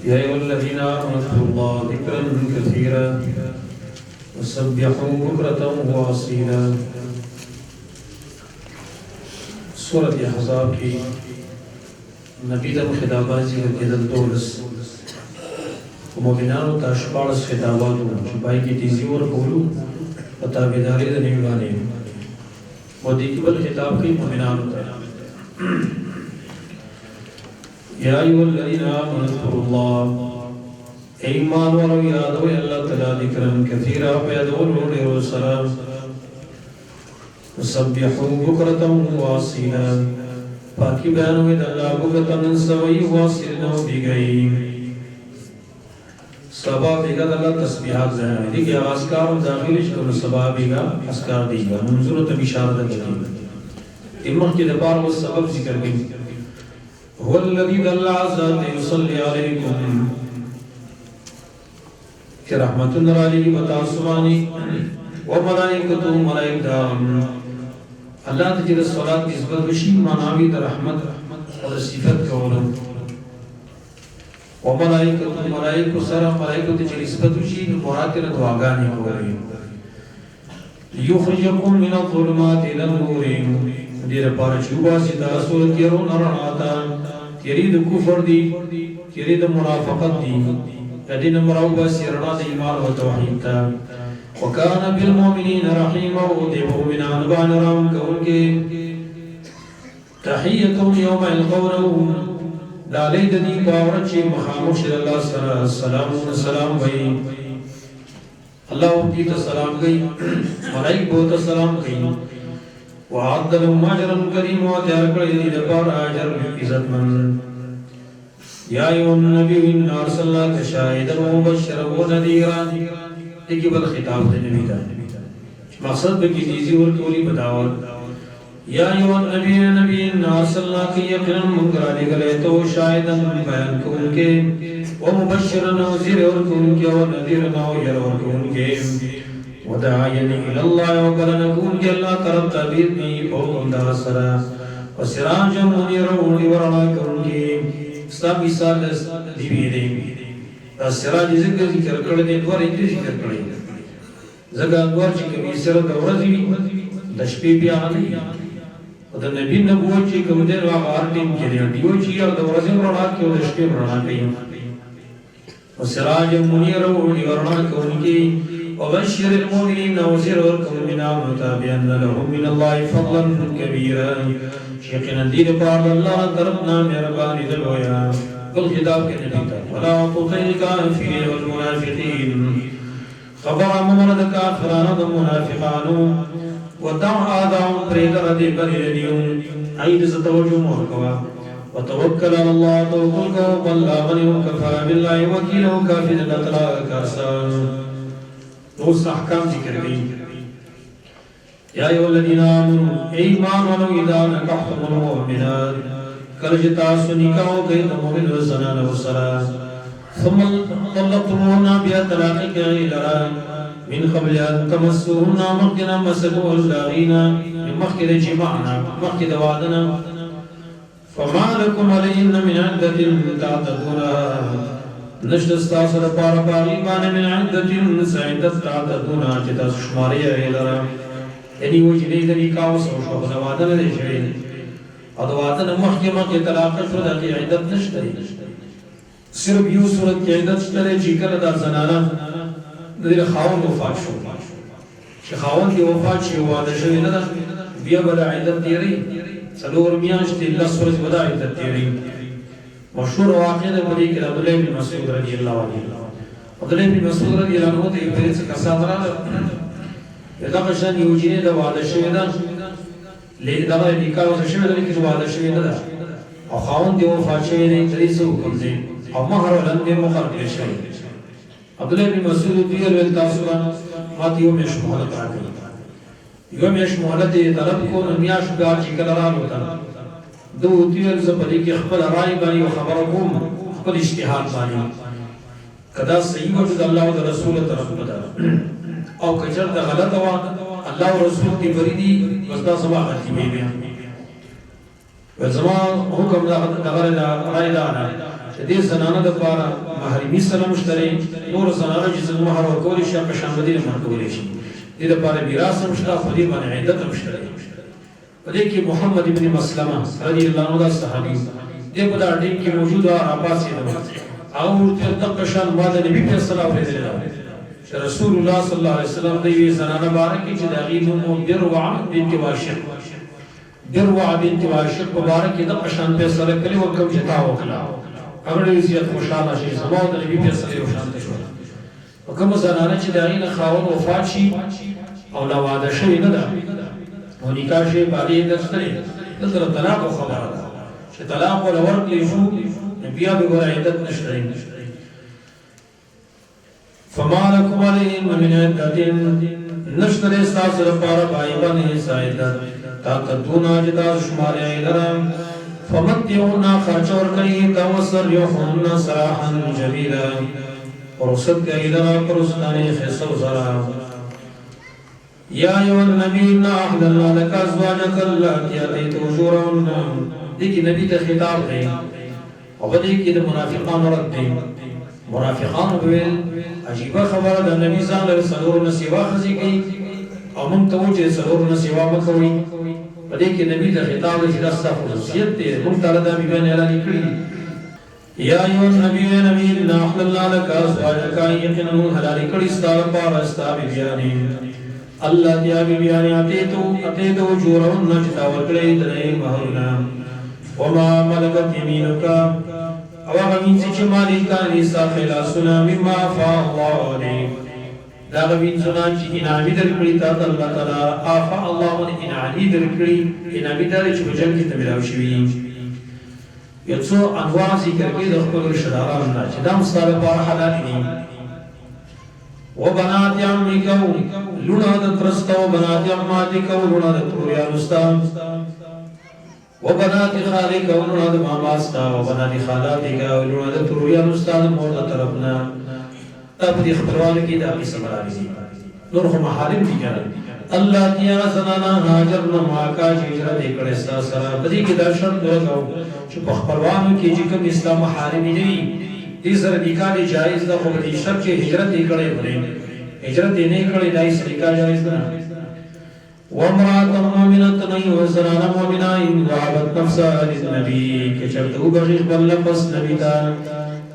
يا أيها الذين آمنوا اذكروا الله ذكرا كثيرا وسبحوا بكرة وأصيلا. سورة احزاب کی نبی دم خطابات ذکر کېدل 12 مومنانو ته 14 خطابات وو چې پای کې تیزی ورکولو او تابعداري د نبی باندې او د کېبل خطاب کوي مومنانو ته یا ایها الذین آمنوا اذکروا الله ایمان ورو یادوي الله تعالی ذکرا کثیرا پیادولو ډېر سره وسبحوا بكرة وأصيلا پاکی بیانوی دا اللہ بکتا من سوئی واصلنا بگئی سبا بیگا دا اللہ تسبیحات زہنوی دیکھ یا اسکار داخلی شکل سبا بیگا اسکار دیگا منظور تب اشارت دیگا امخ کی دپار وہ سبب ذکر گئی هو الذي دل عزات يصلي عليكم کہ رحمت اللہ علیہ وتعصمانی وملائکتو ملائکتام اللہ تجھر صلاة نسبت وشی معناوی در رحمت اور صفت کولو وملائکتو ملائکو سر ملائکو تجھر نسبت وشی مراتر دعاگانی کوئی یخرجکم من الظلمات الى النور دیر پارچوبا ستا صورت یرون ارناتا تیرید کفر دی تیرید منافقت دی لدین مروبا سیرنا دی ایمان و توحید تا وكان بالمؤمنين رحيما ودعوا من عنبان رام كونك تحيتهم يوم يلقونه لا ليد دي باورچه مخاموش الله السلام والسلام وي الله دي السلام گئی ملائک بہت السلام گئی وعد لهم اجرا كريما وتیار کړی دي د پاره اجر عزت من يا ايها النبي إنا ارسلناك شاهدا ومبشرا ونذيرا دیکھیں بل خطاب دے نبی دا مقصد بکی تیزی ورکولی بداول یا ایوان نبی نارسلنا کی یقنا منکرہ لگلے تو شاہداً بیان کون کے ومبشرن وزیر ورکون کے ونذیرن ویر ورکون کے ودعاین الاللہ وقلنکون کے اللہ طرف تابیدنی فوقن دا سرا وسراجا منیر ورنا کون کے سابی سالس دیوی دیں دا سراج ذکر کردے دوار اجلی ذکر کردے زگا دوار چی کمی سر دورزی دشپی بیانی و دا نبی نبوت چی کم دیر واقع آرٹیم کردے دیو چی یا دورزی مرنا کی و دشپی مرنا کی و سراج منیر و ورنا کون کی و بشر المؤمنین وزیر ورکم من آمتا بیان لهم من اللہ فضلا کبیرا شیقنا دین پار اللہ طرفنا مربانی دلویا والخطاب کے نبی تا ولا تطع الكافرين والمنافقين خبر ممرد کافران و منافقانو ودع آدام پریدر دی بریدیون عید ستوجو محکوا وتوکل على الله توکل کو واللہ من وکفا باللہ وکیل وکافر نطلع کارسان دوست احکام ذکر گئی یا ایوہ الذین آمنوا ایمان ولو اذا نکحتم المؤمنات کرجتا سنکاو گئی مومن و زنان و سرا ثم طلقتمونا بیا طلاقی کئی لرا من قبل ان تمسونا مخدنا مسلو اللاغینا مخد جمعنا مخد وعدنا فما لكم عليهن من عدة تعتدونها نشد استاثر پار باغیبان من عدة سعدت تعتدونها جتا شماری لرا یعنی وہ جنی دنی کاو سوشو وعدنا دے شوید ادواتن محکمہ کے طلاق شدہ کی عدت نشتری صرف یو صورت کی عدت شترے چیکر دا زنانا دیر خاون وفات شو چی خاون کی وفات شو وعدہ شوی ندا بیا بدا عدت دیری سلور میانشتی اللہ صورت بدا عدت دیری مشہور واقع دا بلی کہ عبداللہ بن مسعود رضی اللہ عنہ عبداللہ بن مسعود رضی اللہ عنہ تے ایک سے کسات رہا ادا قشن یو جینے دا وعدہ شوی دا لیکن دغه نکاح وسه شوی دی چې واده شوی نه ده او خاوند دی وفات شوی دی درې څه حکم دی او مہر ولندې مقرر شوی عبدالله بن مسعود ویل ول تاسو ما ته یو مش مهلت راکړه یو مش مهلت طلب کو نمیاش بیا چې کله راوته دوی ویل زه په دې کې خپل رائے باندې خبر کوم خپل اجتهاد باندې کدا صحیح وجود الله او رسول طرف ده او کچر د غلط وا الله او رسول دی بریدي وستا سبا غلطی بیا وزما حکم دا غره دا رائے دا چې دې زنانه دپاره محرمي سره مشتری نور زنانه چې زموږ مهر ورکولی شي په شان بدې مهر کولی شي دې دپاره میراث هم شته په دې باندې عدت هم شته په دې کې محمد ابن مسلمه رضی الله عنه دا صحابي دې په دا ټیم کې موجود و راپاڅېده هغه ورته دغه شان ما د نبي فیصله اورېدلې ده چې رسول الله صلی الله علیه وسلم د یوې زنانه باره کې چې د هغې نوم بروعه بنت واشق بروعه بنت واشق په باره کې دغه شان فیصله کړې وه کوم چې تا وکړه هغه ډېر زیات خوشحاله شي زما او د نبي فیصله یو شانته شوله او کومه زنانه چې د هغې نه خاوند وفات شي او لا واده شوې نه ده او نکاح شوې په هغې عدت شته دی دلته د طلاقو خبره ده چې طلاق وله ورکړی شو بیا به ګوره عدت نشته دی فما لكم عليهم من عدة نشتر ستاسو لپاره پای باندې څه عدت تعتدون چې تاسو شمارئ لرم فمتعوهن خرچ ورکړئ ته وسرحوهن سراحا جمیلا رخصت کړئ لره په رخصتانۍ ښایسته سره یا ایها النبي انا احللنا لك ازواجك اللاتي اتيت اجورهن دې کې نبي ته خطاب دی او په دې کې د منافقانو رد دی منافقانو ویل عجیبه خبره ده نبی ځان له څلورو نه سوا ښځې کوي او موږ ته وایي چې څلورو نه سوا مه کوئ په دې کې نبي ته خطاب دی چې دا ستا خصوصیت دی موږ تعالی دا بیان اعلان کړي یا ایها النبي نبی انا احللنا لك ازواجك یقینا موږ حلال کړي ستا لپاره ستا بیبیانې اللاتي بیبیانې اتیتو اجورهن چې تا ورکړی درې مهرونه وما ملکت یمینک او هغه وینځي چې مالکان دي ستا خلاسونه مما افاء الله علیک دا هغه وینځونه چې انعامي درکړي تا ته الله تعالی افاء الله باندې انعامي درکړي انعامي دا چې په جنګ کې ته میلاو شوي یو څو انواع ذکر کړي د خپلو رشته دارانو نه چې دا هم ستا لپاره حلال دي وبنات عمک لوڼه د ترسته وبنات عماتک لوڼه د توریانو ستا وبنات خالك ولونا د ماما ستا وبنات خالاتك ولونا د ترویانو ستا د مور د طرفنا تا په دې خبرونه کې دا قسم راځي نور خو محارم دي کنه الله تیا سنانا هاجرنا ماکا چې هجرت کړي ستا سره په دې کې دا شرط وکاو چې په خبروانو کې چې کوم اسلام محارم نه وي دې سره نکاح جایز ده خو دې شرط چې هجرت کړي ونه هجرت نه کړي دای سره نکاح جایز ده وامرأة مؤمنة وزنانا مؤمنة إن وهبت نفسها للنبي كشرته بغير بلفظ نبيتا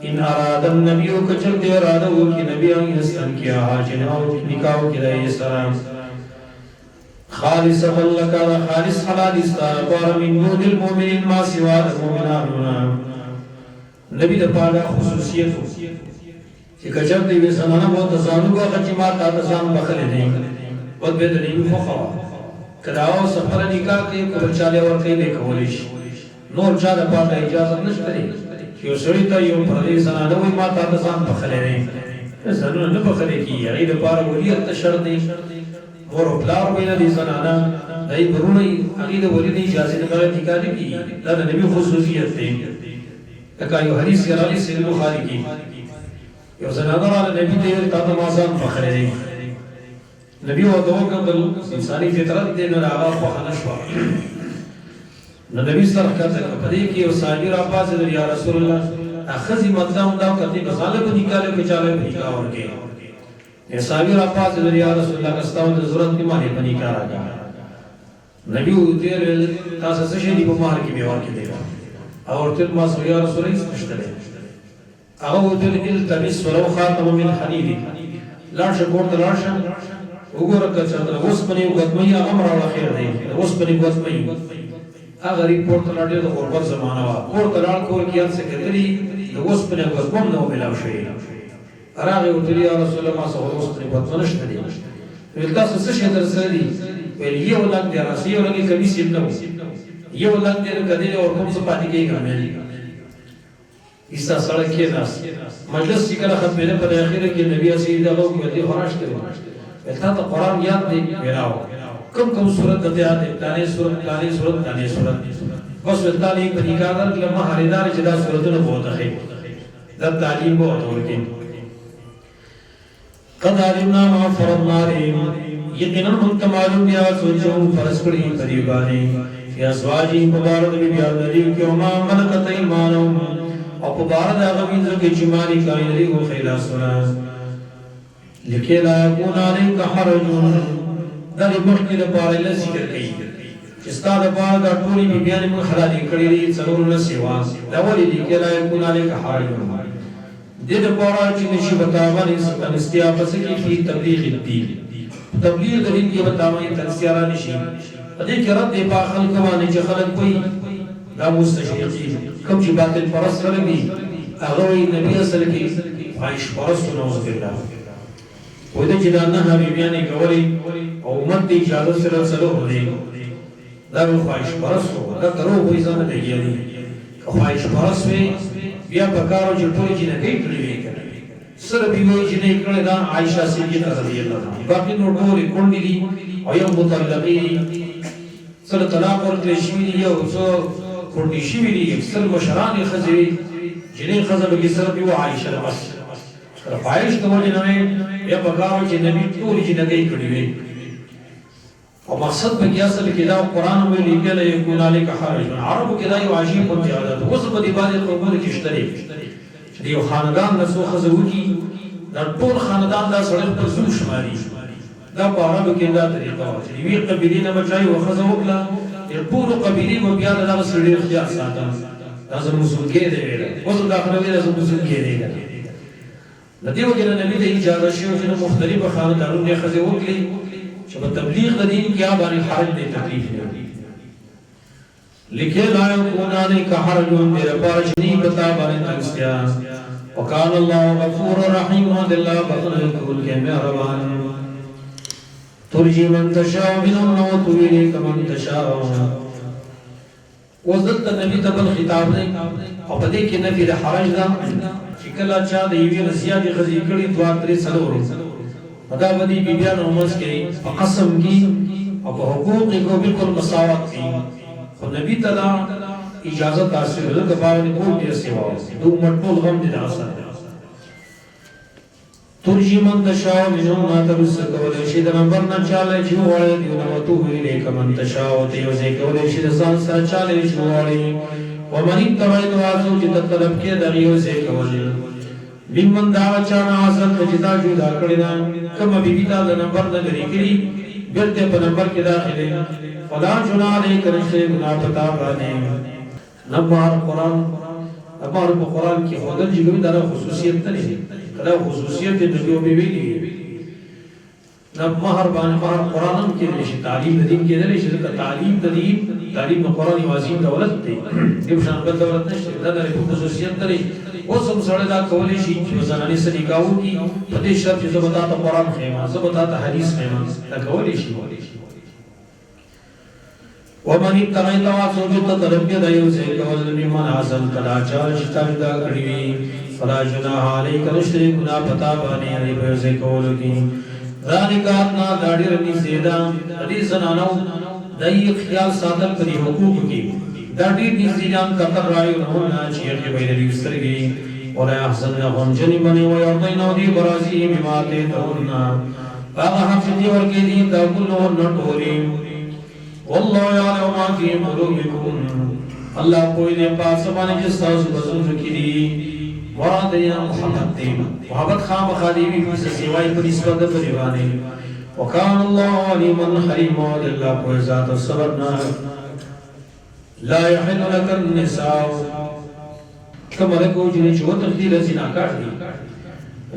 إن أراد النبي كشرت إراده كنبي أن يستنكيها جنه نكاح كده يسرام خالصة لك خالص حلال استغفار من دون المؤمنين ما سوى المؤمنان نبي د پاره خصوصیت چې کچرته وي زنانه مو تزانو کو چې ما تا تزان بخله نه ود به د نبی فخوا کداو سفر نکاح کې پر چاله ورته نه کولی شي نور چا د پاره اجازه نشته یو سړی ته یو پردي زنانه وي ما تا تزان بخله نه زنانه نه بخله کی یی د پاره ولیت شرط دی ور پلار ویل دي زنانه دای برونه هغه د ولید اجازه نه غواړي نکاح کی دا د نبی خصوصیت دی لکه یو حدیث راځي صحیح بخاری کې یو زنانه را نبی ته تا ته مازان بخله نه نبی و دعا کړل انساني فطرت دې نه راغله خو خنشوا نو نبی سره کړه په دې کې یو صحابي را پاسه یا رسول الله اخذ مطلب دا کړي غالب نکاله کې چاله نکاح ورکه یې صحابي را پاسه یا رسول الله کستاو د ضرورت کې مالې په نکاح راځه نبی و دې تاسو څه شي په مار کې به ورکه دی او ورته ما سو یا رسول الله ستشتله او دې التمس ولو خاتم من حديد لاړ شکور ته لاړ شه وګوره کچا اوس پني وګتمي امر او خیر دی اوس پني وګتمي هغه ریپورت لاړ د غربت زمانہ وا اور تلال کور کې څه کتري د اوس پني وګتم نو ملاو شي راغه وتري یا رسول الله صلی الله علیه وسلم وګتم نشته دی ول تاسو څه شي درسره دی ول یو لاک دی راځي یو لګي کمی سیم نو یو لاک دی کدی او کوم څه پاتې کېږي ګرځي ایستا سره کې ناس مجلس چې کله ختمه په اخر کې نبی اسی دغه کو دې خراش کړو تا ته قران یاد دی ویراو کوم صورت ته یاد دی دانه صورت بس ولتالي په نکاح در لمه هریدار چې دا صورتونه بہت اخی دا تعلیم بہت ورکی قد علمنا ما فرضنا عليهم یقینا من معلوم بیا سوچو فرض کړی پریبانی یا سواجی مبارک بیا دلی کې ما ملکت ایمانهم او په بار د هغه وینځو کې چې مالک لري او خلاصونه لکه لا يكون عليك حرج دا د مخکې لپاره له ذکر کوي چې ستا د پاره دا ټولې بیبیانې موږ حلالې کړې دي څلور نه سوا دا ولې لیکه لا يكون عليك حرج دې لپاره چې نشي بتاوانې ستنستیا پس کې په تبلیغ الدین تبلیغ د دین کې بتاوانې تنسیارا نشي دې کې رد په خلک باندې چې خلک کوي دا مستشرقین کوم چې باطل پرست خلک دي هغه نبی اصل کې فاحش پرست نوز بالله وې د چې دا نه حبيبيانې کولې او امت دې اجازه سره سره ولې دا فاحش پرست دا درو وې ځان ته یې فاحش پرست بیا پکارو چې ټول چې نه کړی وي سره به وي چې نه کړی دا عائشہ صدیقہ رضی الله عنها باقي نور ټول کونډې دي او یو مطلقې سره طلاق ورکړي شي یو څو کونډې شي وي اکثر مشران خزوي چې نه خزه به سره به عائشہ بس فاحش ته ولې نه یا پکارو چې نبی ټول چې نه کړی وي او مقصد په کې اصل کې دا قرآن وی لیکل یکون علیک حرج عربو کې دا یو عجیب عادت اوس په دې باندې قومونه کې شته چې یو خاندان له څو خزو کی دا ټول خاندان دا سره په زو شماري دا په عربو کې دا طریقه و چې وی قبیله نه بچای او خزو وکړه ټول قبیله په بیا دا سره اختیار ساتل دا زموږ څنګه دی اوس دا خبره ده زموږ څنګه دی لدی وجه نبی ته اجازه شو چې مختلفه خاندانونه خزو وکړي چې په تبلیغ د دین کې باندې حرج دی تکلیف نه لیکه لا يكون عليك حرج من ربار شنی بتا باندې تنسیا وکال الله غفور رحیم الله بخل کول کې مهربان ترجی من تشاء منهم وتویل من تشاء وذلت نبی تبل خطاب نه او په دې کې نبی د حرج دا چې کله چا د یوې رضیا دي غزي کړي دوا ترې سلور دا بدی بیبیان اومس کې قسم کی او په حقوق کې بالکل مساوات کی خو نبی تعالی اجازه حاصل ده د باندې کوم دې سیوا دو مټول غم دي اثر ترجی من تشاء منهم ما تبس کول شي د نمبر نه چاله چې وړي دی نو تو ویلې کمن تشاء ته یو ځای کول شي د ځان سره چاله چې وړي ومن تبعد واسو چې طلب کې د یو ځای کول بیمن دا چانا حاصل تجدا جدا کړی دا کوم بیبی تا د نمبر نه لري کړی بیرته په نمبر کې داخله فلا جنا علی کرشته گناه پتا باندې نبار قران نبار په قران کې خدای جګوي دا خصوصیت نه کله خصوصیت د نبی او بیبی دی نبار باندې قران کې نشي تعلیم د دین کې نه شي تعلیم د دین تعلیم قران واجب دولت دی دیم شان بل دولت نشي دا د خصوصیت لري اوس هم سره دا کولې شي چې زنانه سړي کاو کی په دې شرط چې زبتا ته قران خېما زبتا ته حدیث خېما دا کولې شي ومن ابتغى تواسو جو طلب کې دایو سه کول میمن حاصل کلا چا شتا دا کړی فلا جناح علیک رشد گنا پتا باندې ای به سه کول کی ذالک اپنا داړي رني سیدا حدیث زنانو دای خیال ساتل کړي حقوق کې دا ډېر دي ځان کتر رايو نه چې یې ویلې وسترګي ولا احسن لهم جنبني ويرضين دي برازي بما تهون هغه حفظي ورګي دي دا کله نټوري والله يعلم ما في قلوبكم الله کوئی نه پاس باندې چې تاسو بزرګ کړي مراد یا محمد دی محبت خام خادیوی په سیوای په نسبت د پریوانه وکال الله عليما حليما لله کو ذات صبرنا لا يحل لك النساء كما لكو جنې چې وته دې رسینا کړ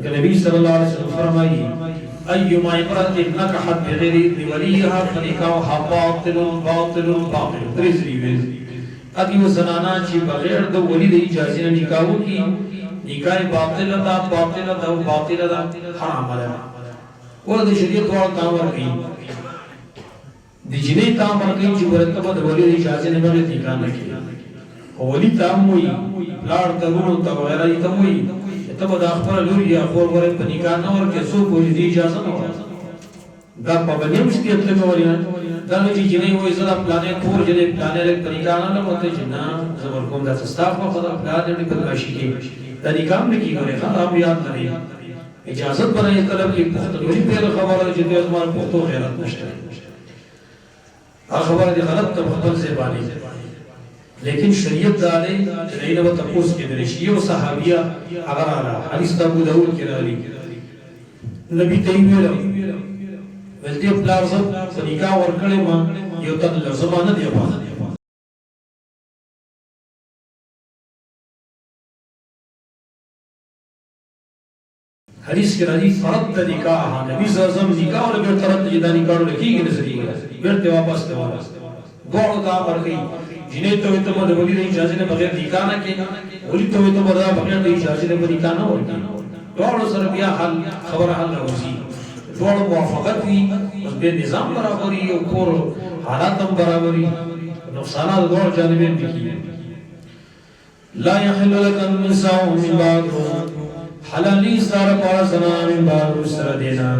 دي نبی صلی الله علیه وسلم فرمایي ايما امرأة نكحت بغير وليها فنكاحها باطل باطل باطل تريزري ويز ادي وزنانا چې بغیر د ولی د اجازه نه نکاح وکي نکاح باطل ده باطل ده باطل ده حرام ده ور د شریعت او تامر کوي د جنې تامر کوي چې ورته د ولی د اجازه نه باندې نکاح نه کوي او ولی تام وي لار ترونو ته وغیرہ ته وي ته به د خپل لور یا خور ور په نکاح نه ورکې څو کولی د اجازه نه دا په باندې مشکل ته وایي دا چې جنې وې زړه پلانې کور جنې پلانې له طریقا نه وته چې نه زبر کوم د استاف په خدا پلان دې په ماشي کې دا نکاح نه کیږي خراب یاد نه اجازه باندې طلب کې پختګوري په خبره چې د ځوان پختو غیرت نشته هغه خبره دې غلط ته خپل ځای باندې لیکن شریعت دالے جنہی نبا تپوس کے درشی و صحابیہ اگر آرہا حدیث ابو داود کے رالی نبی تیویلہ ویلتی اپلا رزب فنکا ورکڑے ماں یو تن لرزمانہ دیا بانا حدیث کے رالی فرد نکاح نبی صلی اللہ علیہ وسلم نکاح اور بیرت رد جدا نکاح لکی گی نظری گا بیرت واپس دوارا دوڑو دا پر گئی جنہیں تو تو مد ولی نہیں اجازت نے بغیر نکاح نہ کے ولی تو بدا بغیر نہیں اجازت نے نکاح نہ ہو دوڑو سر بیا حل خبر حل نہ ہوسی دوڑو موافقت ہوئی اس بے نظام برابری اور حالاتم برابری نقصانات دوڑ جانبین بھی کی لا يحل لك النساء من بعد حلالی سارا پارا زنان من بعد سر دینا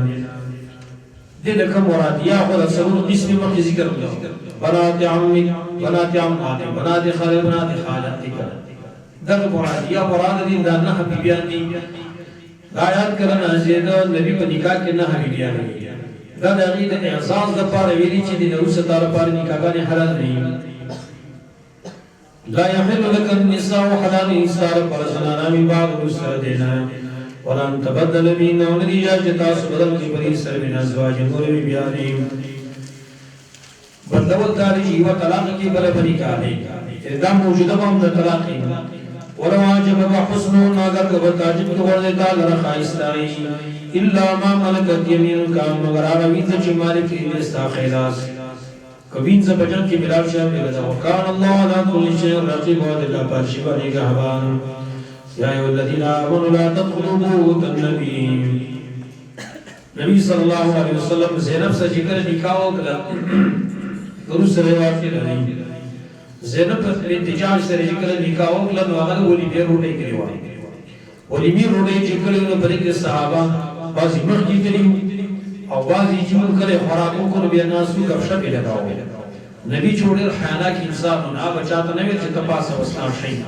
دے لکھا مراد یا خود سرور قسم مخی ذکر اللہ بنات عمک بنات عمک بنات خالق بنات خالق در مراد یا مراد دین دا نحا بیان دی آیات کرنا زید نبی پا نکاح کے نحا بیان دی دا داغید اعزاز دا پارا ویلی چی دی نروس تارا پارا نکاحانی حلال نہیں لا يحل لك النساء حلال سارا پارا زنانا من بعد سر دینا ولن تبدل بین ولدی جاجتا سبدل کی بری سر من ازواج نور بیانیم بندول داری و طلاق کی بل بنی کالی ادام موجودہ ہم دا طلاقی ولو عجب و حسن ناگر کبر تاجب کو ورزتا لرخائستائی الا ما ملکت یمین کام مگر آروین چی مالک انستا خیلاس کبین سے بجن کی ملاو شاہ بلدہ وکان اللہ علا کل شہر رقیب و دلہ پر شبانی گہبان یا ایو الذین آمنوا لا تدخلوا بیوت النبی نبی صلی اللہ علیہ وسلم زینب سے جکر نکاح کلا درست سے روایت کی رہی زینب انتجاج سے جکر نکاح کلا نواغل ولی بیر روٹے کی روایت ولی بیر روٹے جکر انہوں بلکہ صحابہ بازی مخ کی کری اور بازی جمع کرے خوراکوں کو نبی ناسو گفشا بھی لگاؤ نبی چھوڑے حیانہ کی انسان ہونا بچاتا نوی چھتا پاسا وسنا شئی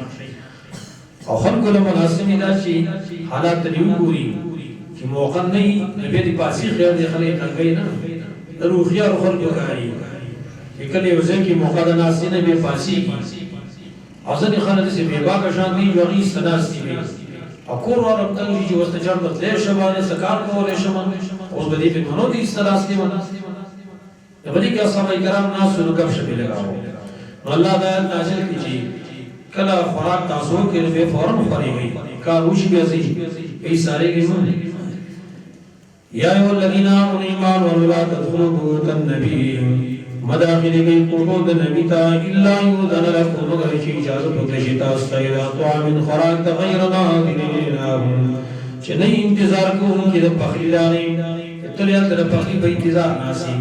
اور خلق علم الحسنی دا چی حالات نیو گوری کہ موقع نہیں نبی دی پاسی خیال دی خلیق نگئی نا روخیار خلق گئی کہ کلی وزن کی موقع دا ناسی نبی پاسی کی حضرت خالد سے بیبا کا شان دی جو اغیس تناستی بھی اکور وارم تنگی جو استجار بطلے شبانے سکار کو لے شمان اس بدی پہ منو دی اس تناستی منا بدی کہ صحابہ کرام ناس سنو گفش بھی لگا ہو اللہ دایت نازل کی چی کلا خوراک تاسو کے بے فوراً خری گئی کاروش بھی عزیز کئی سارے گئی من یا ایو الذین آمنوا ایمان ولا تدخلوا بیوت النبی مداخل گئی قرود نبی تا الا یؤذن لکم مگر چی اجازت ہوتے شتا استغیر طعام خوراک تغیر ناظرین چھ نہیں انتظار کو ان کی دب پخلی داریں تلیت دب پخلی بے انتظار ناسی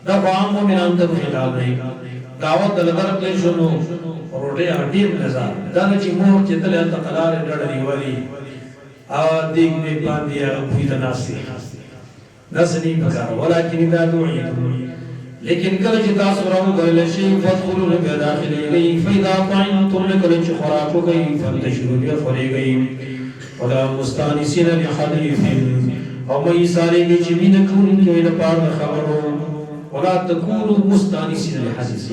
دب عام مومن اندب خلال نہیں دعوت دلدرک لے شنو روڑے ہٹیم نظار دانا چی مور چی تلیت قلال ڈڑی والی آواد دیکھ دیکھ باندی اگوی تناسی نسنی بکار ولیکن اذا دعیتم لیکن کل چی تاثر رہو گرل شیف فادخلون بے داخلی گئی فیدا طعنتم لکل چی خوراکو گئی فانتشرو بے خوری گئی ولا مستانسین لحدیث او مئی سارے گئی چی بینکون کے لپار خبرو ولا تکونو مستانسین لحدیث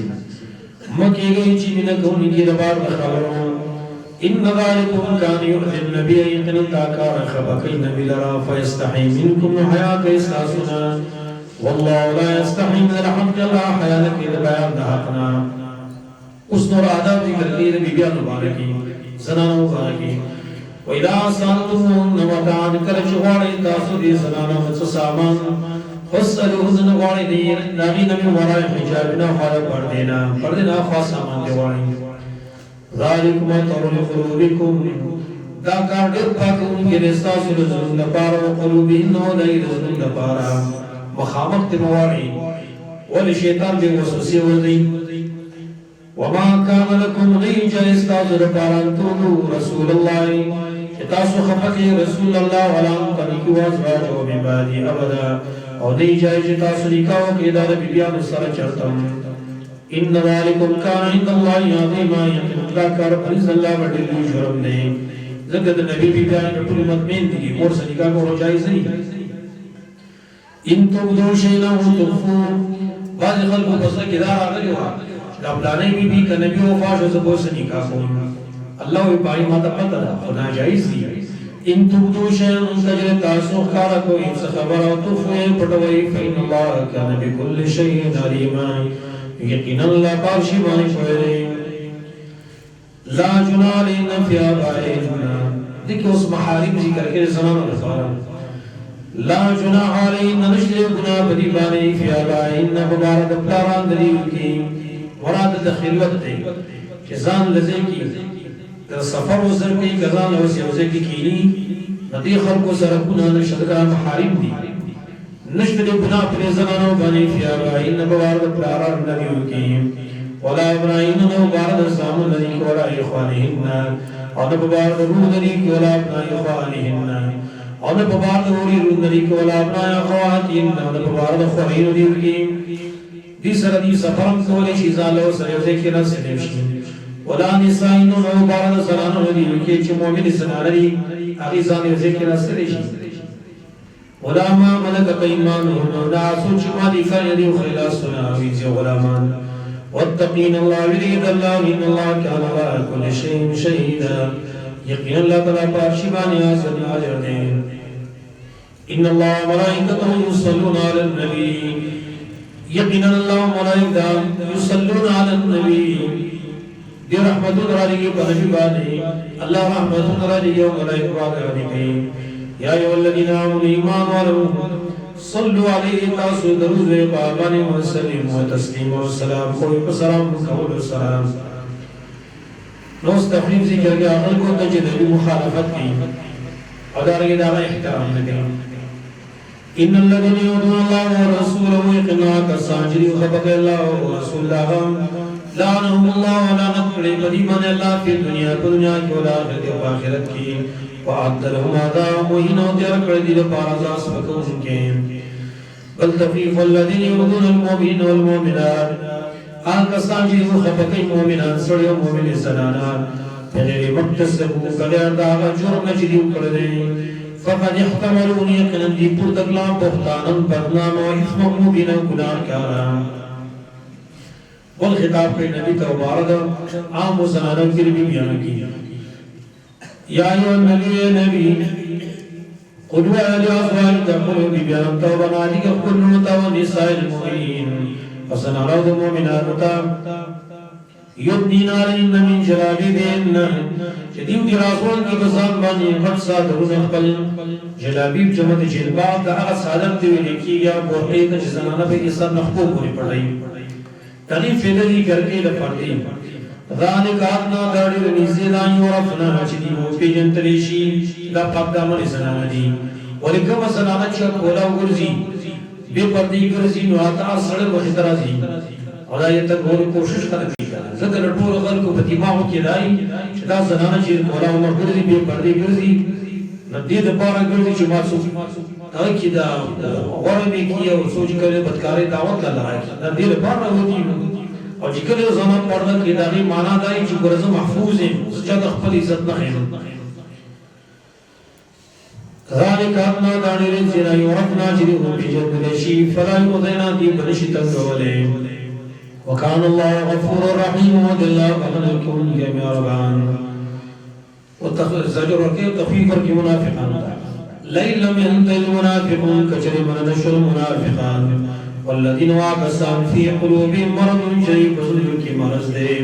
مکی گئی چی بینکون کے لپار خبرو ان ذالکم کان یؤذی النبی یقین تاکار خبکی نبی لرا فیستحی منکم حیات احساسنا واللہ لا یستحی من الحق اللہ حیالک بیان دہقنا اس نور آداب ذکر کی نبی بیان مبارکی زنان مبارکی وَإِذَا سَأَلْتُمُوهُنَّ مَتَاعًا كَلَّ جُوَارِ تَاسُ دِي سَلَانَ وَتَسَامَنْ فَاسْأَلُوهُنَّ غَوَارِ دِي نَغِينَ مِنْ وَرَائِ حِجَابِنَا خَالَ پردینا خواہ سامان دیواری ذَلِكُمْ أَطْهَرُ لِقُلُوبِكُمْ دا کار دیر پاک ان کے رستاس رزن دپارا وقلوبہن ودائی رزن دپارا مخامق تنواری ولی شیطان بے وسوسی وردی وما كان لكم غيجا استاذر باران تولو رسول الله اتاسو خفقی رسول الله ولا انتنکی وازواجو ببادی ابدا او دی جائے جتاسو نکاو کی دار بیبیان سر چرتم ان ذالکم کان عند اللہ عظیما یقین اللہ کار پریز اللہ بڑھلی جرم نے زگد نبی بیبیان رکل مطمئن دی مور سے نکاہ کو جائز نہیں ان تبدو شینا ہو تغفو بعض خلقو پسر کدار آگلی ہوا دا پلانې بی بی ک نبی وفات شو زبو سره نکاح کوم الله وی پای ما ته پته ده خو ناجایز دي ان تبدو شيئا تجد تاسو خارا کوئی خبر او تخفي پټوي فین الله کان بكل شيء عليما یقینا الله پارشي باندې کوي لا جناح علينا في آبائنا دغه اوس محارم ذکر کړي زمانه لپاره لا جناح علينا نشد گناہ بدی باندې في آبائنا مبارک پلاران دلیل کی مراد د خلوت دی چې ځان لزم کی د سفر وزر کې غزان او سیوزه کې کینی ندی خلکو سره ګناه نشدګه محارم دي نشد گناہ پر زنانو باندې في آبائنا مبارک پلاران دلیل کی ولا ابراهيم نو بارد سامو ندی ولا اخوانهن او نه بارد روح ندی ولا ابناء اخوانهن او نه بارد روح ندی ولا ابناء اخواتهن او نه بارد خوین ندی کی دي سره دي سفرم کولې شي زالو سره ذکر نه سره شي ولا نساء نو بارد سلام ندی کی چې مؤمن سره لري هغه ځان ذکر نه سره شي ولا ما ملک ایمانهم دا سوچ ما دي کړی دی خلاص سنا وی چې غلامان واتقين الله يريد الله إن الله كان على كل شيء شهيدا يقين الله تعالى بارشبان ياسر الأجرين إن الله ملائكته يصلون على النبي يقين الله ملائكته يصلون على النبي دي رحمة رالي بارشبان الله رحمة رالي وملائكة يا أيها الذين آمنوا إيمان ولهم صلوا عليه تاسو درود وقابان وسلم وتسليم والسلام خوي السلام قول السلام نوس تفريم ذکر کے عقل کو تجدی مخالفت کی ادارے دعوی احترام نکلا ان الذين يؤمنون الله ورسوله يقنعك ساجري خبق الله ورسول الله لعنهم الله ولعنت بديمان الله في الدنيا والآخرة کی وعد لهم عذاب مهين وتيار کړی د پارازا سپکون کې بل تفیف الذين يؤمنون المؤمنين والمؤمنات ان کسان چې خفقې مؤمنان سره مؤمن زنانا بغیر مقتصد بغیر دا جرم چې دی کړی فقد احتملوا يقينا دي پر دغلا بهتان بدنام او اسم مبين ګناه کارا ول خطاب کوي نبی ته مبارک عام زنانو کې بھی بیان کیږي يا أيها النبي قل لأزواجك تقولوا ببيان توبة عليك كل نساء المؤمنين فسنرى المؤمنات يبدين عليهن من جلابيبهن شديد رسول کی بزان بانی قد صادرون خپل جلابیب جمع جلباب دا هغه صادر دی لیکي یا بوهې ته زنانه به انسان مخبو پوری پړای تنی فدری کرکې لپاره ذالک ادنا داړي نږدې دا یو رفنا چې دی مو پیجن تلیشي دا پاک دامن زنانه دي ورکه زنانه چې کولا ورزي به پردي ګرځي نو اتا سره وځي ترازي او دا یته ګور کوشش کوي زګر ټول خلکو په دماغو کې راي چې دا زنانه چې کولا عمر ګرځي به پردي ګرځي ندی د پاره ګرځي چې ماسو دا کې دا ورمه کې او سوچ کوي بدکاري دعوت لا راځي دا دې لپاره ودی او چې کله زمان پردن کې دا غي معنا دای چې ګرځه محفوظ دي چې د خپل عزت نه خېل ذالک ان دانیر چې را یو رفنا چې او بجد لشي فلا یذنا دي بنشي تنگولې وکانه الله غفور رحیم ودلا بلکم جميع ربان وتخزجر کې تخفيف ورکی منافقان لئن لم ينتهي المنافقون كجر من نشر المنافقان والذين واقسم في قلوبهم مرض شديد بزرگ کی مرض دے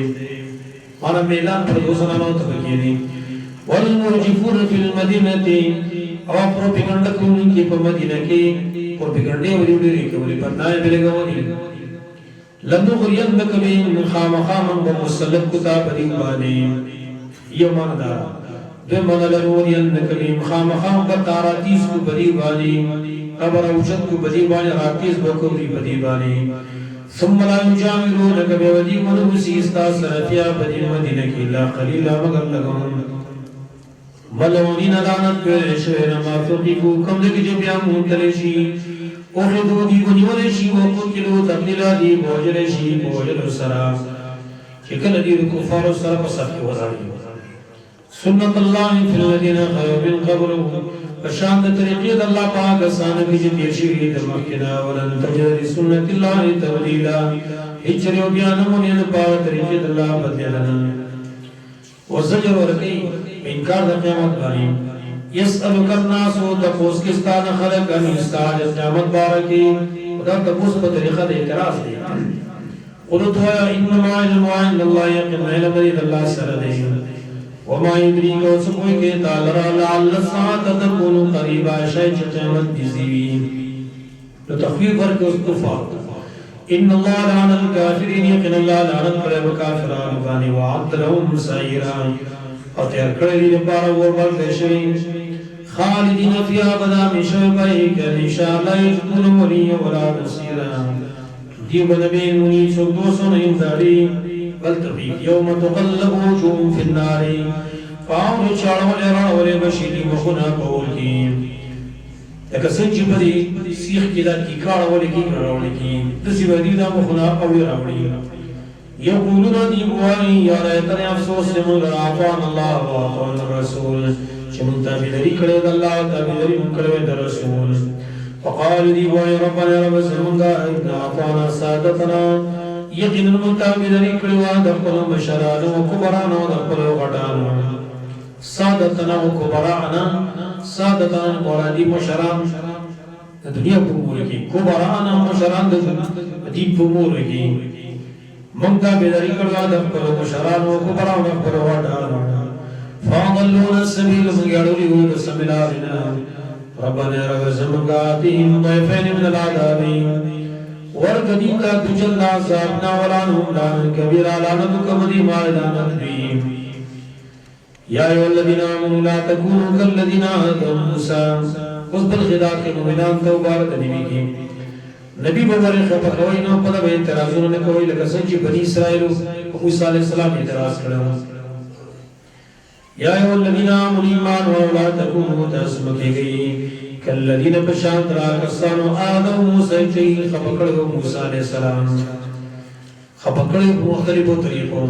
اور میلان پر دوسرا نو تکینی والمرجفون في المدينه او پروپاگاندا کوي کی په مدینه کې پروپاگاندا ویلي کوي په نای بلګونی لنو غریندک من خامخام بمسلط کتاب دی باندې یمندا دمن لرونیندک من خامخام بتاراتیس کو بدی باندې ابر اوشد کو بدی باندې راتیس بکوری بدی باندې ثم لا يجاملونك بودي منوسي استاسرفيا بدی مدینه کې لا قليلا مگر لګون ملونین لعنت پر شهر ما فقیفو کم دکی جو بیا مونتلشی اوخدو دی گنیولشی و قتلو تقلیلا دی بوجلشی بوجل سرا چکل دی کفار سرا پسر کی وزاری سنت اللہ فی الذین خیو من قبل فشاند طریقی اللہ پاک سانکی جتیر شوید مکنا ولن تجد سنت اللہ تبدیلا هجر او بیا نمونې د پاره طریقې د الله بدلنا وزجر ورکی انکار د قیامت باندې يسألك الناس تقوس کستان خلق ان استعاد قیامت بارکی دا تقوس په طریقه د اعتراض دی قلت ويا انما علم عند الله يقين علم الله سره دی وما يدريك وسكوي کے تعالی لعل الساعه تكون قريبا شيء قیامت دي تخفيف ورک استغفار ان الله لعن الكافرين يقين الله لعنت پر کافرانو باندې وعد لهم سعيرا او تیار کړی دی لپاره وربل شي خالدین فيها ابدا مشو پای کې ان شاء الله يجدون ولي ولا نصيرا دی بنبي مني څوک دوسو نه انداري بل تبي يوم تقلب وجوههم في النار فاول چاړو لرا ولې بشي مخنا کول کی لکه څنګه په دې سیخ کې دا کی کاړه ولې کی راوړي کی د سی ودی دا مخنا او راوړي يقولون دي وای یا رایتنه افسوس موږ راځون الله او اطاعن الرسول چې موږ تابعداري کړو د الله او تابعداري کړو د رسول فقال دي وای ربنا رب زمونږ اطاعنا سادتنا یقینا موږ تابعداري کړو د خپل مشرانو او کبرانو د خپل غټانو سادتنا او کبرانا سادتنا مرادي مشران د دنیا په امور کې کبرانا مشران د دین په امور کې ممتا بیداری کروا د خپل مشرانو کبرانو خپل وډانو فاضلون السبيل مغيروا له سبيلنا ربنا رب زمغا دين ضيفين من العذاب ورغدي تا تجل عذابنا ولا نهلان كبير لعنتك مدي مالدان دين يا ايها الذين امنوا لا تكونوا كالذين آذوا موسى قصد الخدا کے مومنان توبہ نبی کی نبی بغیر خبر کوئی نہ پتہ به اعتراضونه نه کوي لکه څنګه بني اسرائيل موسی عليه السلام اعتراض کړو یا ایو الذین آمنوا ایمان ولا تکونوا تسمکیږي کالذین بشان را کسانو آدم موسی چې خبر کړو موسی عليه السلام خبر کړو مختلفو طریقو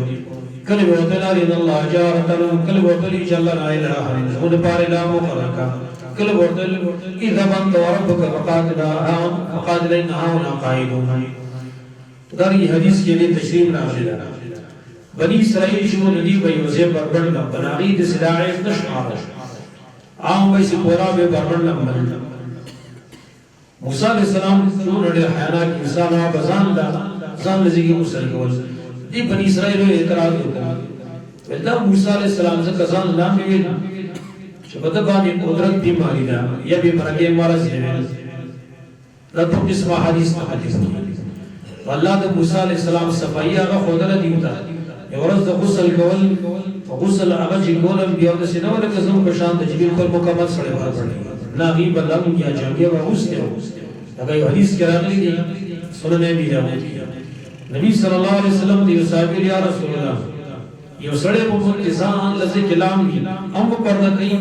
کله وته لري الله جارتن کله وته لري الله لا اله الا هو پاره لا مقرکا کله ورته اذا من ربك فقاتل انها قائدون دغه حدیث کې د تشریح راغلی ده بني اسرائیل شو ندی به یوزه بربند بناغي د سلاعه نشعر عام به سپورا به بربند موسی علیہ السلام نو نړۍ حیران انسان او بزان دا ځان لږی مسل کول دی بني اسرائیل اعتراض وکړ ولدا موسی علیہ السلام څخه ځان نام ویل چې په دغه باندې قدرت بیماری ده یا به مرګ مرز دی دا په اسمه حدیث الله د موسی علیہ السلام صفائی هغه خدای دیوتا یو ورځ د غسل کول غسل هغه چې کولم بیا د سینو له قسم په شان د جبیل پر مکمل سره ورپړي نه غي بدلم یا جنگي واغسته هغه حدیث کې راغلي دي سنن ابي داود نبی صلی الله علیه وسلم دی صحابي یا رسول الله یو سړی په ځان لږه کلام دي هم پرده کوي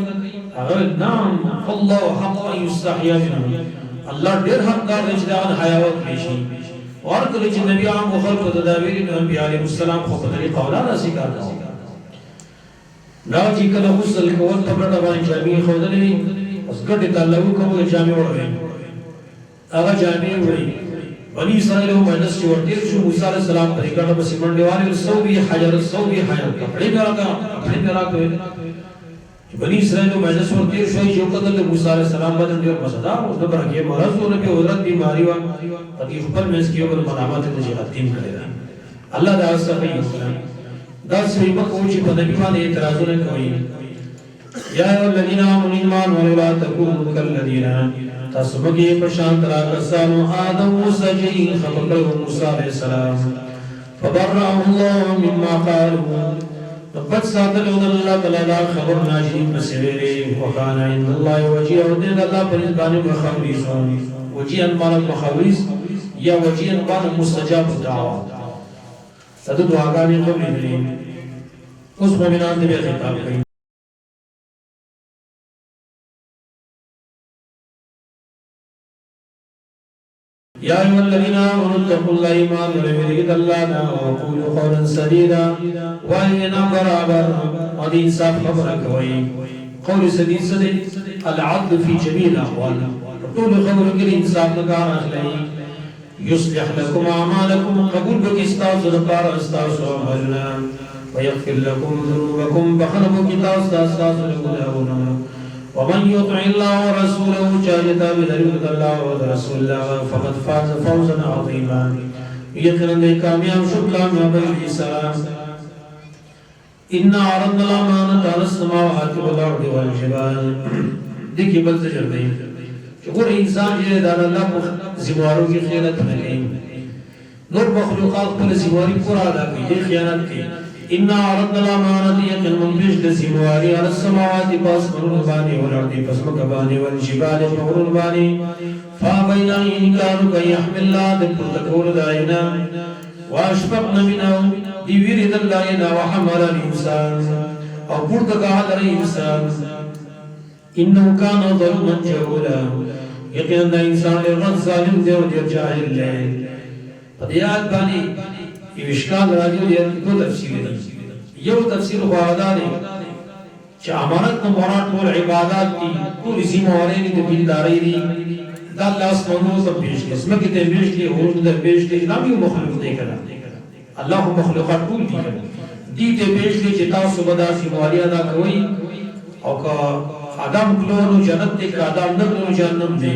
هغه نام الله حق یستحیا منه الله ډیر حقدار دی چې دا حیا وکړي شي ورکړي چې نبی عام خلق ته دا ویلي نو انبیاء علیهم السلام خو په طریقه اولاد اسکار دا چې کله غسل کول په ګډه باندې جامع خودلې اوس ګډه تعلق کوو جامع وړي هغه جامع وړي بني اسرائیل مجلس کې ورته شو موسی علیہ السلام طریقه په سیمن دیوال سوبي حجر سوبي حجر کپڑے راکا بني اسرائیل مجلس ورته شو چې وکړل موسی علیہ السلام باندې ډېر مسدا او د برګه مرز او په حضرت بیماری وا پدې خپل مس کې او ملامت ته جهاد تیم کړی الله دا صحیح اسلام دا صحیح مکو چې په نبی باندې اعتراضونه کوي یا الذين آمنوا ایمان ولا تكونوا كالذين تسمگی پشان ترا کسانو آدم موسی جی خبر موسی علیہ السلام فبرأه الله مما قالوا فقد ساتلون الله تعالی خبر ناجی مسیری وکانا عند الله وجیه ودین الله پر باندې مخاویس وجیه مال مخاویس یا وجیه باندې مستجاب دعوت صد دعاګانې قبول دي اوس مومنان دې خطاب کوي يا أيها الذين آمنوا اتقوا الله إيمان ولله الله وقولوا قولا سديدا وإننا برابر ودي إنصاف خبرك وي قول سديد العدل في جميع الأحوال طول خبرك الإنصاف نقار أخلي يصلح لكم أعمالكم قبول بكستاز لقار استاز وعملنا ويغفر لكم ذنوبكم بخنبوا كتاز استاز لقناؤنا ومن يطع الله ورسوله جاهدا بدرجة الله ورسول الله فقد فاز فوزا عظيما يقينا كامياب شكرا يا بني سلام إنا عرضنا الأمانة على السماوات والأرض والجبال देखिए बल से चल रही है वो इंसान ये दार अल्लाह को जिम्मेवारों की खियानत न करें नूर मखलूक़ात को जिम्मेवारी पूरा अदा की ये खियानत की इन्ना अरदना अमानत यकीन मुंबिश द जिम्मेवारी अल समावाति पास मरुबानी वल अर्दी पास मकबानी वल जिबाल मरुबानी फाबैना इनकार का यहमिल्ला द पुरतकोर दाइना वाशफaqna minhu दिवीर दल्लाइना व हमल अल इंसान और पुरतका दर इंसान إنه كان ظلما جهولا يقين إنسان الرد ظالم دي ودي جاهل فديات باني إشكال راجو دي دو تفسير دي يو تفسير وعداني شعمانت نمورات طول عبادات دي طول زموارين دي بيداري دي دا الله سبحانه تبيش دي اسمك تبيش دي هوش تبيش دي نام يو مخلوق دي كلا الله مخلوقات طول دي كلا دي تبيش دي جتا سبدا زمواري دا کوئی او کا آدم کلونو جنت دے کا آدم نکلونو جہنم دے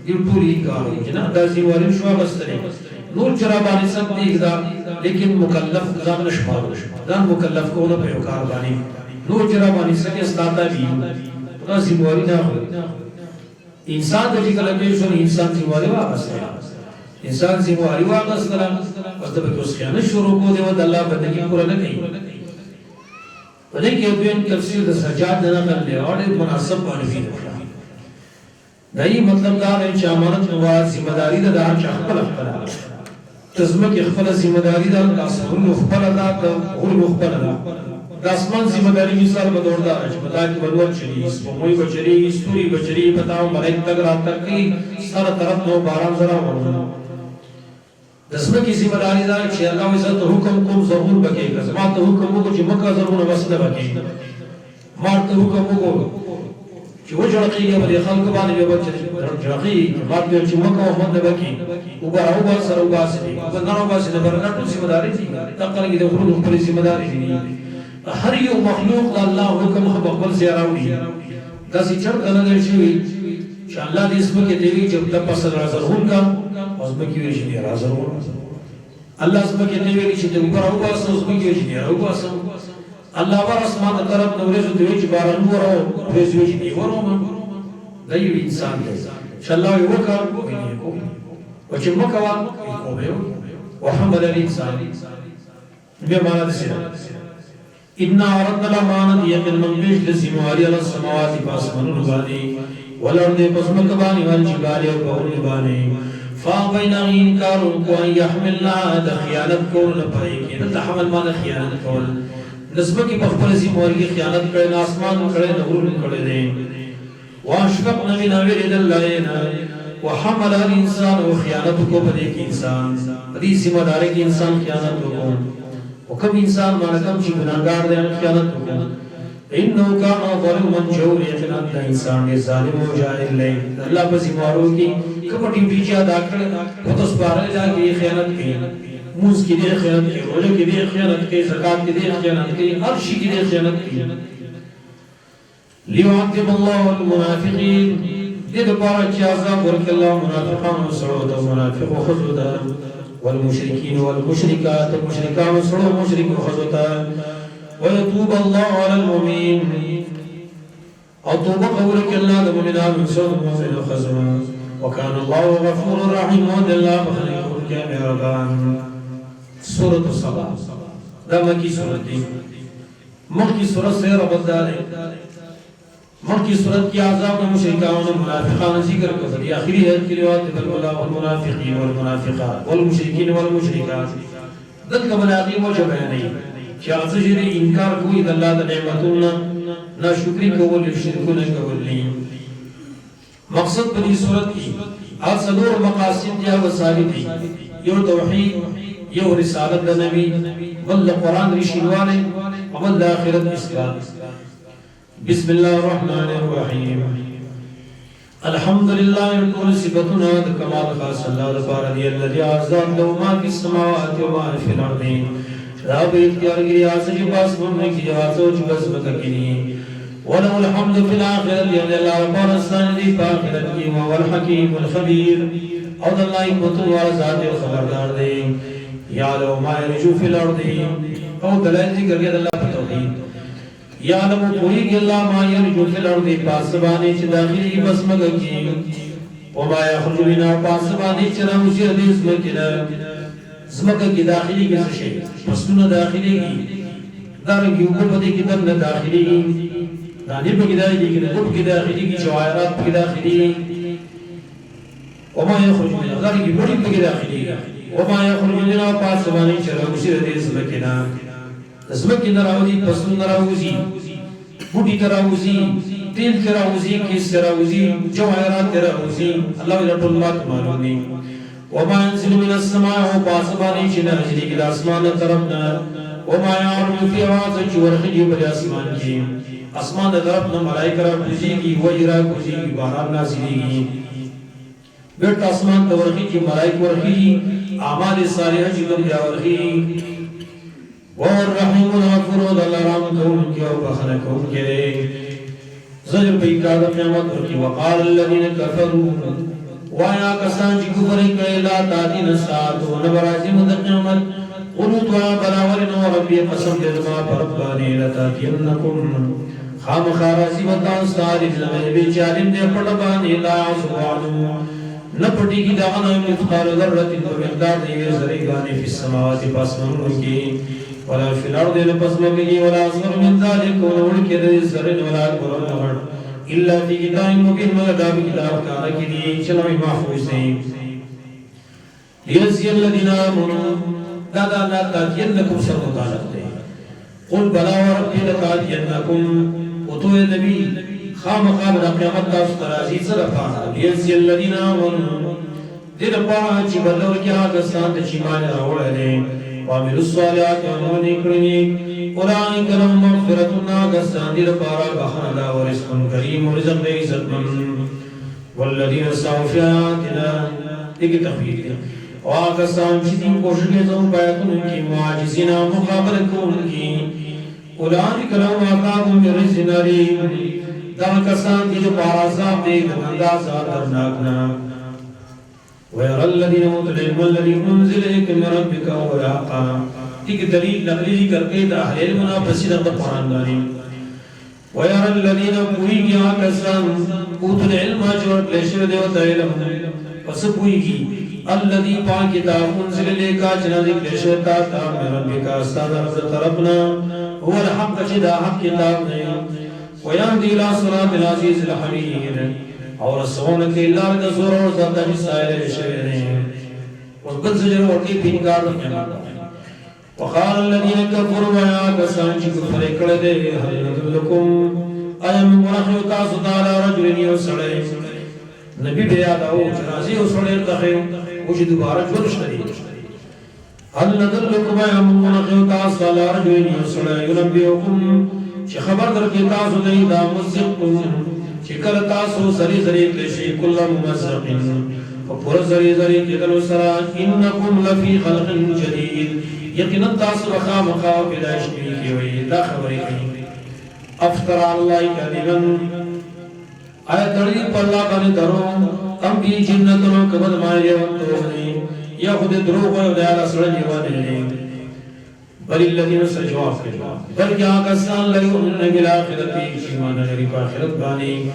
یہ پوری کار ہے جنا دازی والیم شوا بسترے نور چرابانی سب دیکھ دا لیکن مکلف دان نشمار دان مکلف کو نہ پیو کار بانی نور چرابانی سب استادا بھی دازی والی نہ ہو انسان دے کلا پیشن انسان زیواری واپس ہے انسان زیواری واپس کرا بس تب اس خیانت شروع کو دے ود اللہ بندگی پورا نہ کہیں ولكن يبين تفسير السجاد نقل له اور مناسب معرفی ہے دای مطلب دا ہے چې امانت نواز ذمہ داری دا خپل تزمه کې خپل ذمہ داری دا تاسو خپل دا خپل دا اسمان ذمہ داری مثال بدوردار ہے بتا کہ بدور چلی اس موي بچری استوري بچری بتاو ملائک تک رات تک کی سر طرف نو 12 زرا ورنو دسمه کی ذمہ داری دا چې الله عزت حکم کوم ضرور بکې زما ته حکم وکړو چې مکه ضرور وسله بکې ما ته حکم وکړو چې وجه کېږي په خلکو باندې به بچي ځکه ما ته چې مکه ومنه بکې او به سره وباسي په نارو باسي د برکاتو ذمہ داری دي تقره کې د خپل خپل ذمہ داری دي هر یو مخلوق د الله حکم خپل زیراوي دا چې چرته نه شي چې الله دې اسمه کې دی چې د پس راځون کا اسمه کې وی چې راځون الله اسمه کې دی چې د اوپر او پاس اسمه کې چې او پاس الله ور اسمان طرف نو ورځ دی چې باران ورو ورځ وی چې ورو دا یو انسان دی چې الله یو وکړ او چې مکوا وحمل الانسان بیا معنا دي إن عرضنا الأمانة يقين من بيش لزمواري على السماوات فاسمن الباني والأرض بسمك باني والجبال والبحر باني فأبين إنكار وأن يحملنا خيانت كون لبريك نتحمل ما خيانت كون نسبك بخبر زمواري خيانت كرين آسمان كرين نغرور كرين وأشفقنا من أمير دلائنا وحمل الإنسان وخيانتك بديك إنسان بدي زمدارك إنسان خيانتكم وكم إنسان ما لكم شيء بنانگار دے خیانت کو إنه كان ظالما جهولا يقينا إنسان ظالم و جاهل لے اللہ پس مارو کی کپٹی ڈیوٹی ادا کر خودس بارے جا کے خیانت کی موز کی دے خیانت کی روزے کی دے خیانت کی زکات کی دے خیانت کی ہر شيء کی دے خیانت کی ليعذب الله المنافقين دے دوبارہ عذاب ورک اللہ منافقان و سعود منافق و خذودا والمشركين والمشركات المشركات وصلوا مشرك وخزوتا ويتوب الله على المؤمنين أطوب قولك الله لمؤمن من سوء المؤمن وخزوا وكان الله غفور رحيم ود الله بخليق الجامع ربان سورة الصلاة ده مكي سورة دي مكي سورة سيرة بدالي مكي سورة کی عذاب المشركان والمنافقان ذکر کرد یہ آخری ہے کہ روایت والمنافقين والمنافقات والمشركين والمشركات ذلك مناقب وجه بیانی کہ ارزش انکار کوئی اللہ نعمتنا نہ شکری قول شرکن قول مقصد بنی صورت کی اصلور مقاصد یا وسائل یو توحید یو رسالت نبی بل قرآن رشیدوانے ومن آخرت اسلام بسم الله الرحمن الرحيم الحمدللہ طول صفتنا کمال خاص اللہ دفار دی الذي عزاد لو ما فی السماوات و ما فی الارض رب اختیار گری آسجی پاس مننے کی جوازو چکس مککنی ولو الحمد فی الآخرت یعنی اللہ ربان السان دی پاکرت کی والحکیم الخبیر او دلائی قطر وارزات الخبردار دی یعلو ما یرجو فی الارض او دلائی ذکر گیا اللہ پتوحید یعلم کوئی کہ اللہ ما یرجو فی الارض پاسبانی چھ داخلی بسمگا کی وما یخرج بنا پاسبانی چھ نوزی حدیث مکنا زمکا کی داخلی کی سشے پسنون داخلی کی دارنگی اوپر پتی کی دم داخلی کی دانیر پا کی داخلی کی نقب کی داخلی کی شوائرات پا کی داخلی وما یخرج بنا دارنگی بڑی پا کی داخلی وما یخرج بنا پاسبانی چھ نوزی حدیث مکنا زمکی نراوزی پسنون نراوزی بوٹی تراوزی تیل تراوزی کیس تراوزی جواہرات تراوزی اللہ رب اللہ تمہارونی وما ينزل من السماء وباسبانی چنا جلی کی آسمان طرفنا وما يعرض في آواز ورخی بلی آسمان کی آسمان طرفنا ملائکہ رب بزی کی وجرہ بزی کی باران نازلی کی بیٹ آسمان تورخی کی ملائک ورخی اعمال صالحہ جدر جا ورخی والرحیم الغفور اللہ رام کون کیا وبخنا کون کرے زجر بیکار قیامت ورکی وقال الذین کفروا وآیا کسان چی کفر کئے لا تاتین الساعت و نبرازی مدقیامت قلوت وآیا بلاورن و ربی قسم دیدما پربانی لتاتینکم خام خارازی وطان ستاری زمین چالم دے پڑبانی لا عصبانو نپٹی کی داغنا مفتخار ذرت مقدار دیوے زریگانی فی السماوات پاسمانوں کی ولا فی الارض لپسمکی ولا اصغر من ذالک ونوڑ کے رئیس زرن ولا اکبر ونوڑ إلا في كتاب مبين وكتاب كتاب كان كذي شلون محفوظ ليجزي الذين آمنوا لا تأتينكم شر تعالى قل بلى وربي لتأتينكم وتوه النبي خام قيامت تراجي سرفا ليجزي الذين آمنوا دل پاها چی بدلور کیا کسان تچی مانے راوڑے وعملوا الصالحات وعملوا نکرنی اولئک لهم مغفرۃ کسان دل پارا بخنا ورزق کریم ورزق عزت من والذین سعوا فی آیاتنا ایک تخفیف ہے وآکسان چی دین کوشش کے زون بیتن کی معاجزین مقابل کون کی اولئک لهم عذاب من رجز علیم دا کسان دل پارا عذاب دے انداز درناکنا ويرى الذين اوتوا العلم الذي انزل اليك من ربك هو الحق ایک دلیل نقلی کر کے اہل علم منافسین قرآن دانی ويرى الذين کوئی گیا کسان اوتوا العلم جو لشر دیوتا علم پس کوئی گی الذي پاک کتاب انزل اليك جنازی لشر تا من ربك استاد رب طرفنا هو الحق جدا حق کتاب نہیں ويهدي الى صراط العزيز الحميد اور رسولوں کے اللہ کا زور اور زیادہ مسائل شعر ہیں اور بل زجر وقتی پینکار رکھنا وقال الذين كفروا يا كسان كفر کړه دې هل ندلکم ایم ورخو تاسو تعالی رجل یوسړی نبی بیا دا او جنازي وسړی ته وجد دوباره جوړ شړی هل ندلکم ایم ورخو تاسو تعالی رجل یوسړی ينبئکم چې خبر درکې تاسو دې دا مزقتم چکر تاسو زری زری کشی کل ممزقین وپور زری زری کدلو سرا انکم لفی خلق جدید یقینا تاسو بخا مخا پیدائش کی ہوئی دا خبری کی افتر اللہ کذبا آیا دردی پر اللہ بانی درو ام بی جنتنو کبد مائی ونتوہنی یا خود دروغ و دیالا سرنی وانی بل الذين سجوا في بل کیا کسان لیؤمن بالآخرتی شیمان نری پاخرت بانی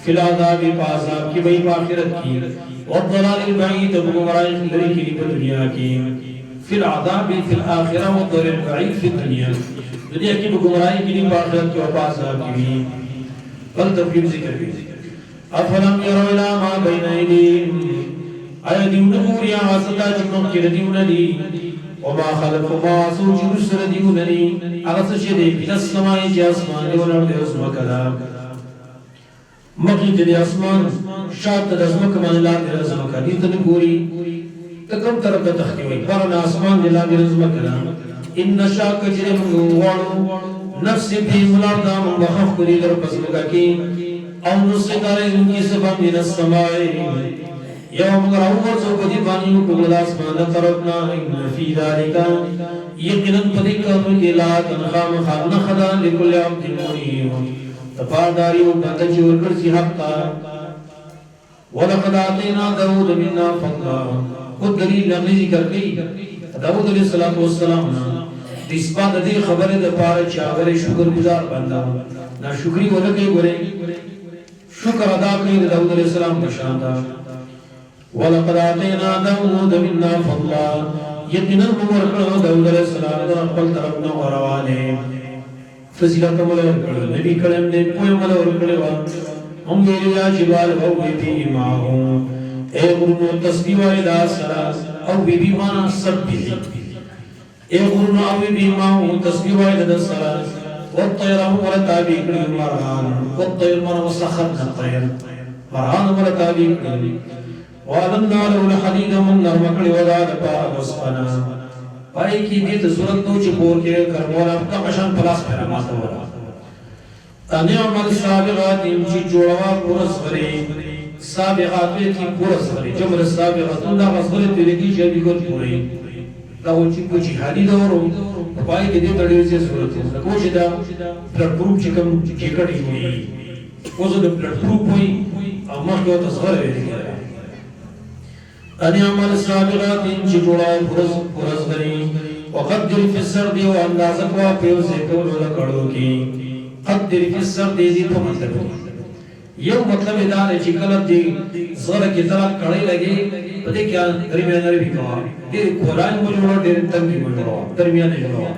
فی العذاب پاساب کی بئی پاخرت کی والضلال البعید بگمرائی لری کی دنیا کی فی العذاب فی الآخرہ والضلال البعید فی الدنیا دنیا کی بگمرائی کی پاخرت کی وپاساب کی بل تفکیر ذکر بھی افلم یرو الى ما بین ایدیم آیا دیون گوریا واسطہ چکنوں کی ردیون دی وما خلق ما سوچ رسل دیوننی اغس شدی بین السمائی جی اسمان دیونر دی اسمکلا مقید دی اسمان شاد دی اسمک من اللہ دی اسمکا دیتن گوری تکم طرف دی تخیوی پرنا اسمان دی اللہ دی اسمکلا ان شاک جرم وانو نفس بھی ملاردہ من بخف کری در پسمکا کی او نسقط عليهم كسفا من السماء يوم غرور زوجي بانيو كل الاسمان لتركنا ان في ذلك يقينا بديكم الى تنخام خالنا خدا لكل عبد منيب تفاداري وبتجي والكرسي حقا ولقد اعطينا داود منا فضلا والدليل نقلی ذکر کئی داود علیہ السلام اس بات دی خبر د پاره چاغره شکر گزار بندا نا شکری ولګي ګره شکر ادا کړی داود علیہ السلام په شان دا ولقد اعطينا داود منا فضلا یقینا موږ ورکړو داود علیہ السلام د خپل طرف نو روانه فضیلت موږ ورکړو نبی کلم دې په موږ ورکړو هم ویلیا جبال او بی ماهو اے غرونو تسبیح وایدا سرا او بی معنا سبح اے غرونو او بی ماهو تسبیح وایدا سرا والطير مرتابي كل مران والطير مر وسخرنا الطير مران مرتابي كل وعلمنا له الحديد من نرم کړي ودا د پاره وسپنا پای کی دې ته صورت نو چې پور کې کرمولا په قشان پلاس پر ماته ولا ان عمل سابقات چې جوړوا پورس غري سابقات کې پورس غري جمر سابقات دا غزغره دې کې چې دې ګور پوري دا و چې په جهادي دورو پای کې دې تړي چې صورت ده کوم چې دا بلډ پروف چې کوم چې کړي وي اوس د بلډ پروف وي او موږ یو تصویر ویل ان عمل سابقات چې جوړوا پورس غري وقدر في السرد وانداز کو په ذکر ولکړو کې قدر في السرد دې په مطلب یو مطلب دا چې کله دې زړه کې طرف کړي لګي په دې کې درمیان لري کوه دې قرآن مو جوړ دې تنګي مو جوړ درمیان جوړ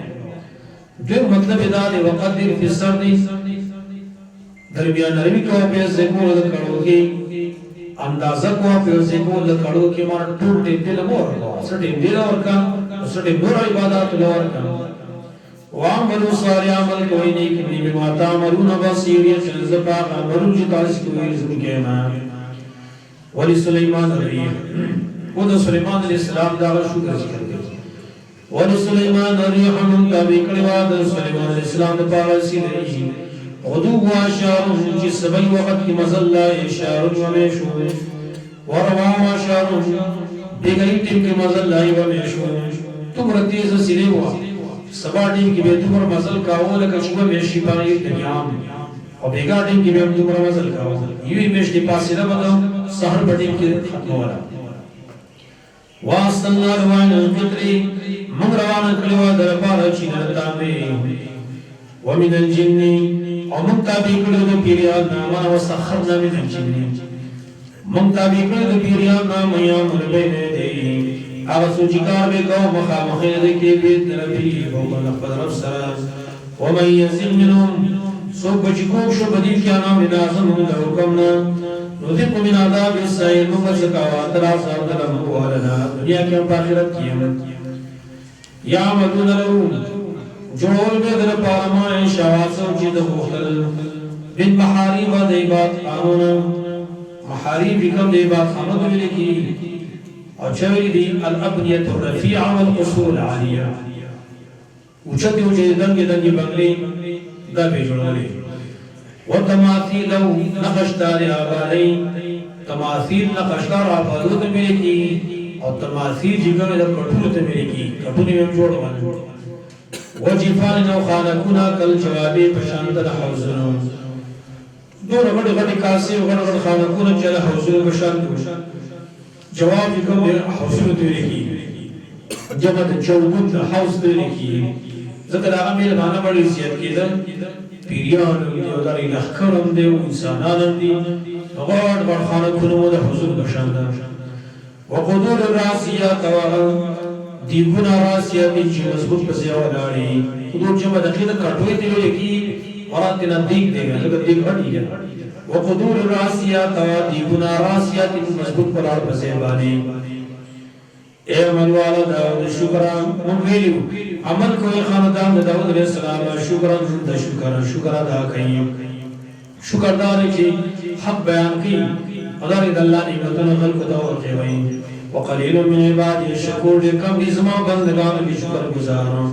دې مطلب دا دی وقدر في السرد درمیان لري کوه په ذکر ولکړو کې اندازه کو په ذکر ولکړو کې مار ټول دې له مور سټې دې ورکا سټې نور عبادت لورکا وعملوا صالح عمل کوئی نہیں کنی بما تعملون بصیر یقین زبا عملو جی تاس کوئی رزق کہنا ولی سلیمان الریح خود سلیمان علیہ السلام دا شکر ذکر کر ولی سلیمان الریح من تابع کړه د سلیمان علیہ السلام د پاره سی دی غدو واشار چې سبي وخت کی مزل اشار و میشو وروا واشار دیګی ټیم کی مزل و میشو تم رتیز سینه وا سبا ټیم کې به دومره مزل کاوه لکه چې به شي باندې دنیا او بیګا ټیم کې به دومره مزل کاوه یوې مېش دی پاسې نه وته سحر پټیم کې ختموله واصلنا روان الفطر من روان کړو در پاره چې نرتا مې ومن الجن او من تابع کړو د پیریان نامه وسخرنا من الجن من تابع کړو د پیریان نامه یا مر بین دی هغه سوچکار به کو مخامخې دې کې به تربي او خپل رب سره ومن يزل منهم سو بچکو شو بدی کې نام لازم د حکم نه نذق من عذاب السعير مفسقا وترى صاحب ولنا دنیا کې او آخرت کې یا عملون له جوړول به در پارما شواسو چې د وختل بن محاريب د عبادت قانون محاريب کوم د عبادت قانون ویل کی او چوری دی الابنیت الرفیعه والقصور العالیه اوچته اوچته دنګ بنگلې دا به جوړولې وتماثيل نقشدار آبادی تماثيل نقشدار آبادو ته ملي کی او تماثيل جګړه د کټونو ته ملي کی کټونه هم جوړول وجفان او خانقنا کل جوابي پشانت حوزنو دور غړي غړي کاسي غړي خانقونه چل حوزنو پشانت جواب کوم حوزنو ته لري جمع د چوبوت حوز ته لري ذکر هغه مې باندې وړي زیات کېدل پیریان او داري لخرم دي انسانان دي غوړ غوړ خانقونه د حوزنو پشانت وقدور الراسيات دیګونه راسیات چې مضبوط پسې ولاړې قدور جمع دقیقه کټوي دی لکه ورته نه دیګ دی لکه دیګ هټي وقدور الراسيات دیګونه راسیات مضبوط ولاړ پسې باندې اے عمل والا داود شکر مون ویلو عمل کوي خاندان د داود علیہ السلام شکر ادا کوي شکردار چې حق بیان کوي ادارې د الله نعمتونو خلق ته ورکوي وقلیل من عبادی الشکور کم ازما بندگان کی شکر گزاروں